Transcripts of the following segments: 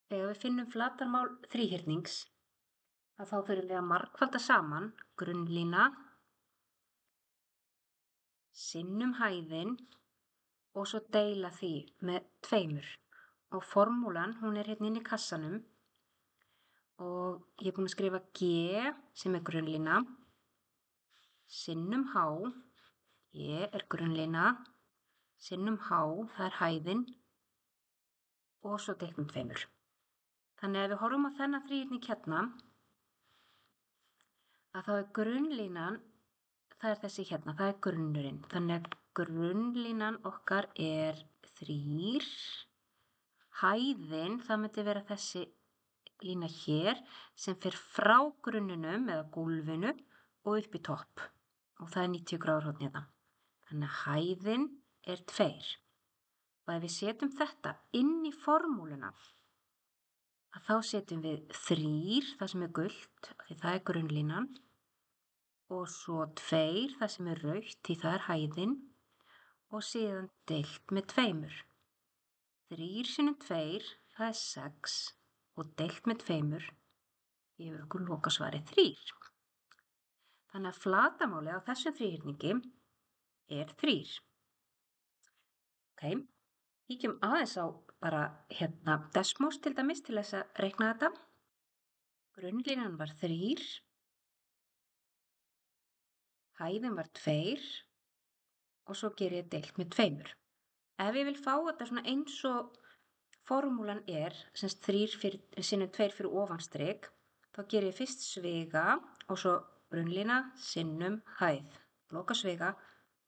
Þegar við finnum flatarmál þríhyrnings þá þurfum við að margfalda saman grunnlína sinnum hæðin og svo deila því með 2. Og formúlan, hún er hérna inn í kassanum og ég er búin að skrifa G sem er grunnlína sinnum H, G er grunnlína sinnum H, það er hæðin og svo deilt með 2. Þannig að ef við horfum á þennan þríhyrning hérna þá er grunnlínan, það er þessi hérna, það er grunnurinn. Þannig að grunnlínan okkar er 3. Hæðin, það myndi vera þessi lína hér sem fer frá grunninum eða gólfinu og upp í topp. Og það er 90 gráður horn hérna. Þannig að hæðin er 2. Og ef við setjum þetta inn í formúluna þá setjum við 3, það sem er gult, því það er grunnlínan, og svo 2, það sem er rautt, því það er hæðin, og síðan deilt með 2. 3 sinnum 2, það er 6, og deilt með 2, gefur okkur lokasvarið 3. Þannig að flatarmálið á þessum þríhyrningi er 3. Ok, kíkjum aðeins á bara hérna Desmos til dæmis til þess að reikna þetta. Grunnlínan var 3, hæðin var 2 og svo ger ég deilt með 2. Ef ég vil fá þetta svona eins og formúlan er, semst 3 sinnum 2 fyrir ofanstrik, þá ger ég fyrst sviga og svo grunnlína sinnum hæð, loka sviga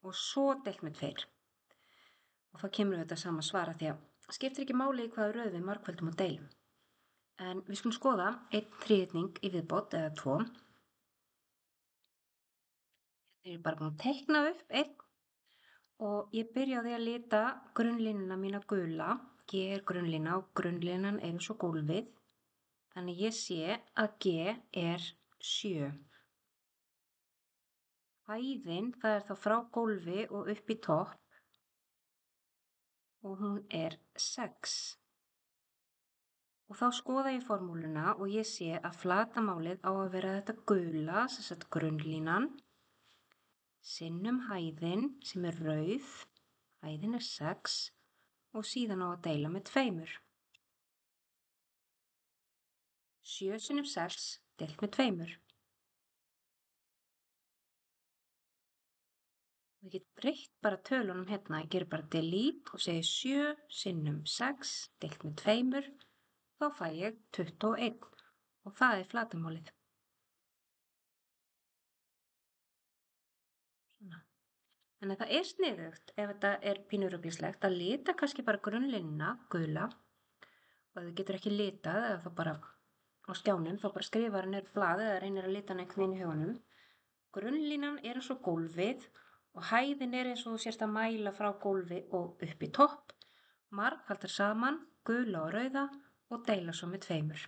og svo deilt með 2. Og þá kemur þetta sama svara því að skiptir ekki máli í hvaða röð við margföldum og deilum. En við skulum skoða einn þríhyrning í viðbót eða 2. Ég er bara búin að teikna upp einn og ég byrja á því að lita grunnlínuna mína gula. G er grunnlína og grunnlínan er svo gólfið. Þannig ég sé að G er 7. Hæðin, það er þá frá gólfi og upp í topp og hún er 6. Og þá skoða ég formúluna og ég sé að flatarmálið á að vera þetta gula, sem sagt grunnlínan, sinnum hæðin sem er rauð, hæðin er 6 og síðan á að deila með 2. 7 sinnum 6 deilt með 2. Við getum breytt bara tölunum hérna, ég gerir bara delete og segi 7 sinnum 6 deilt með 2, þá fæ ég 21 og það er flatarmálið. Svona. Þannig að það er sniðugt ef þetta er pínurugglingslegt að lita kannski bara grunnlínuna gula og ef þú getur ekki litað eða þá bara á skjánum þá bara skrifar hann blað eða reynir að lita hann einhvern veginn í huganum. Grunnlínan er eins og gólfið og hæðin er eins og þú sérst að mæla frá gólfi og upp í topp. Margfaldar saman gula og rauða og deila svo með 2.